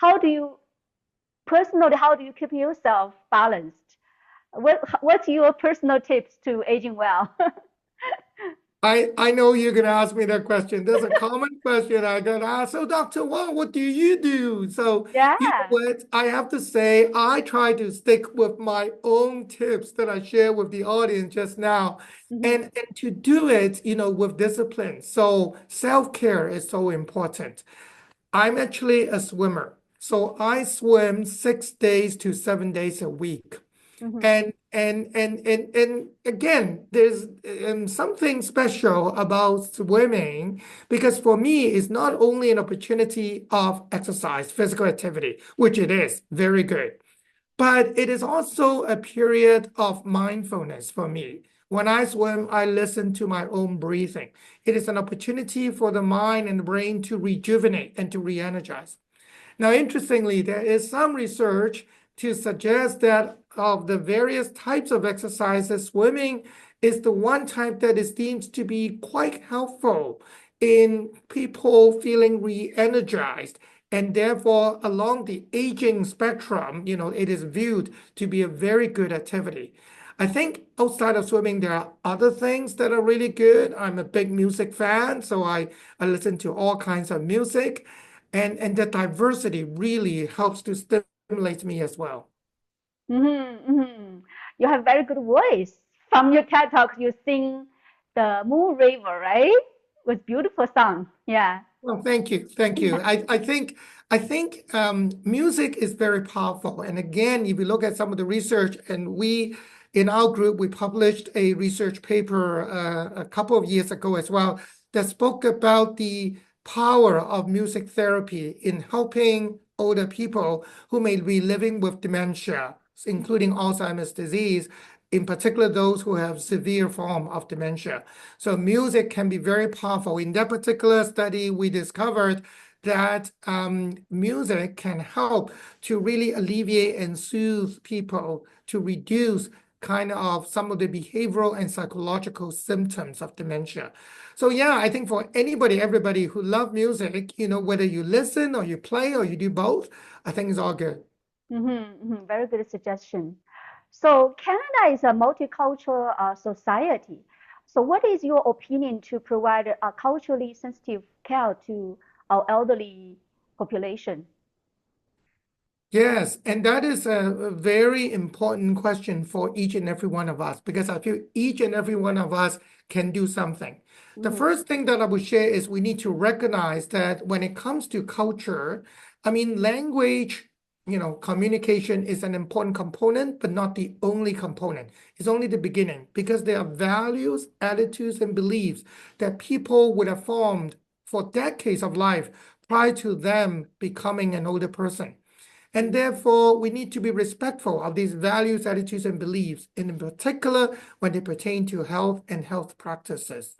how do you personally, how do you keep yourself balanced? What's your personal tips to aging well? I know you're going to ask me that question. There's a common question I got asked. So, Dr. Wong, what do you do? So, you know Yeah. what? I have to say, I try to stick with my own tips that I share with the audience just now, Hmm. and to do it, with discipline. So, self-care is so important. I'm actually a swimmer. So, I swim 6 days to 7 days a week. Hmm. And again, there's something special about swimming because for me, it's not only an opportunity of exercise, physical activity, which it is very good, but it is also a period of mindfulness for me. When I swim, I listen to my own breathing. It is an opportunity for the mind and the brain to rejuvenate and to re-energize. Now, interestingly, there is some research to suggest that of the various types of exercises, swimming is the one type that is deemed to be quite helpful in people feeling re-energized. And therefore, along the aging spectrum, it is viewed to be a very good activity. I think outside of swimming, there are other things that are really good. I'm a big music fan, so I listen to all kinds of music. And the diversity really helps to stimulate me as well. Hmm. Hmm. You have very good voice. From your TED Talk, you sing the Moon River, right? With beautiful song. Yeah. Well, thank you. Thank you. I think music is very powerful. And again, if you look at some of the research, and we in our group, we published a research paper a couple of years ago as well that spoke about the power of music therapy in helping older people who may be living with dementia, including Alzheimer's disease, in particular those who have severe form of dementia. So music can be very powerful. In that particular study, we discovered that music can help to really alleviate and soothe people to reduce kind of some of the behavioral and psychological symptoms of dementia. So yeah, I think for anybody, everybody who love music, whether you listen or you play or you do both, I think it's all good. Hmm. Very good suggestion. So Canada is a multicultural society. So what is your opinion to provide a culturally sensitive care to our elderly population? Yes, and that is a very important question for each and every one of us because I feel each and every one of us can do something. The Hmm. first thing that I would share is we need to recognize that when it comes to culture, I mean, language, communication is an important component, but not the only component. It's only the beginning because there are values, attitudes, and beliefs that people would have formed for decades of life prior to them becoming an older person. And therefore, we need to be respectful of these values, attitudes, and beliefs, and in particular, when they pertain to health and health practices.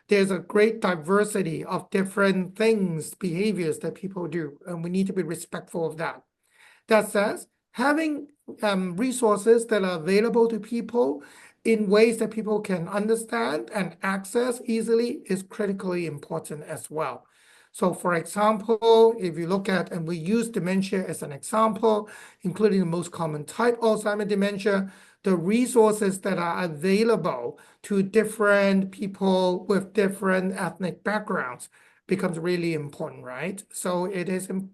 There's a great diversity of different things, behaviors that people do, and we need to be respectful of that. That says, having resources that are available to people in ways that people can understand and access easily is critically important as well. So for example, if you look at, and we use dementia as an example, including the most common type Alzheimer's dementia, the resources that are available to different people with different ethnic backgrounds becomes really important, right? So it is, and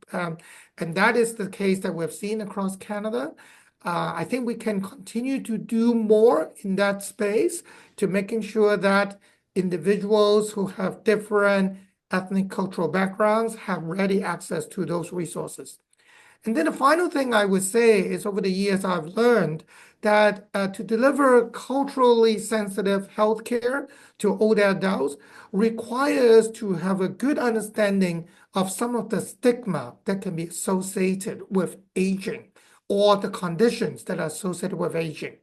that is the case that we've seen across Canada. I think we can continue to do more in that space to making sure that individuals who have different ethnic cultural backgrounds have ready access to those resources. And then the final thing I would say is over the years, I've learned that to deliver culturally sensitive healthcare to older adults requires to have a good understanding of some of the stigma that can be associated with aging or the conditions that are associated with aging.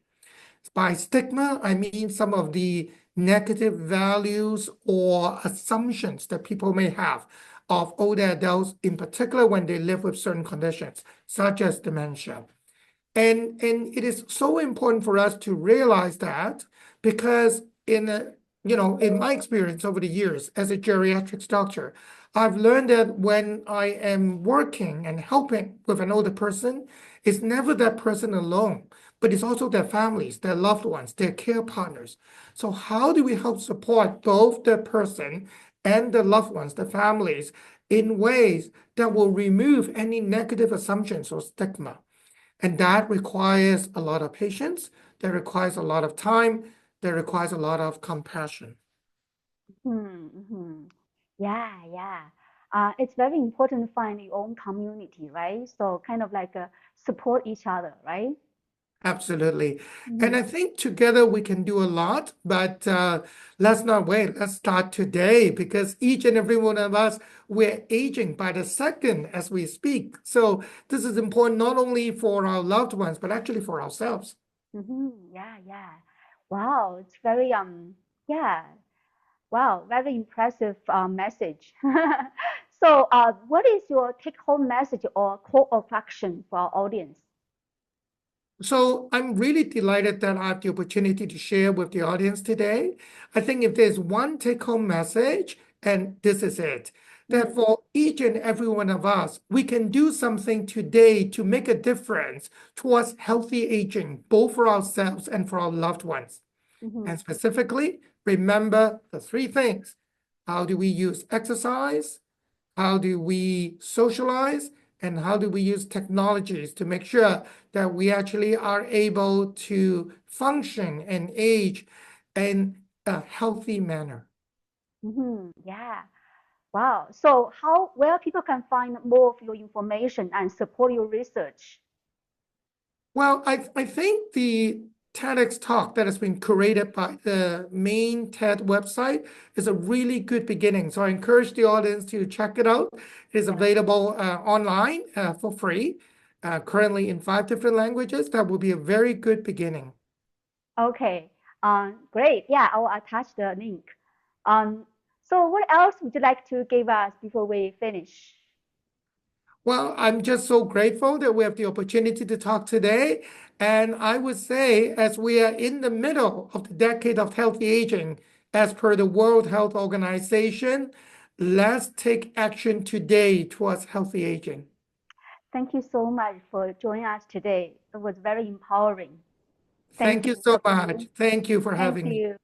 By stigma, I mean some of the negative values or assumptions that people may have of older adults, in particular when they live with certain conditions, such as dementia. And it is so important for us to realize that because in my experience over the years as a geriatrics doctor, I've learned that when I am working and helping with an older person, it's never that person alone, but it's also their families, their loved ones, their care partners. So how do we help support both the person and the loved ones, the families, in ways that will remove any negative assumptions or stigma? And that requires a lot of patience, that requires a lot of time, that requires a lot of compassion. Mm-hmm. Yeah, yeah. It's very important to find your own community, right? So kind of like support each other, right? Absolutely. And Mm-hmm. I think together we can do a lot, but let's not wait. Let's start today because each and every one of us, we're aging by the second as we speak. So this is important not only for our loved ones, but actually for ourselves. Mm-hmm. Yeah, yeah. Wow, it's very yeah. Wow, very impressive message. So, what is your take-home message or call of action for our audience? So I'm really delighted that I have the opportunity to share with the audience today. I think if there's one take-home message, and this is it, that Mm, for each and every one of us, we can do something today to make a difference towards healthy aging, both for ourselves and for our loved ones. mm-hmm, And specifically, remember the three things. How do we use exercise? How do we socialize? And how do we use technologies to make sure that we actually are able to function and age in a healthy manner? mm-hmm, yeah. Wow. So, where people can find more of your information and support your research? Well, I think the TEDx talk that has been created by the main TED website is a really good beginning. So I encourage the audience to check it out. It is Yeah. available online for free, currently in 5 different languages. That will be a very good beginning. Okay. Great. Yeah, I will attach the link. So, what else would you like to give us before we finish? Well, I'm just so grateful that we have the opportunity to talk today. And I would say, as we are in the middle of the decade of healthy aging, as per the World Health Organization, let's take action today towards healthy aging. Thank you so much for joining us today. It was very empowering. Thank Thank you. you so much. Thank you for Thank having me. you.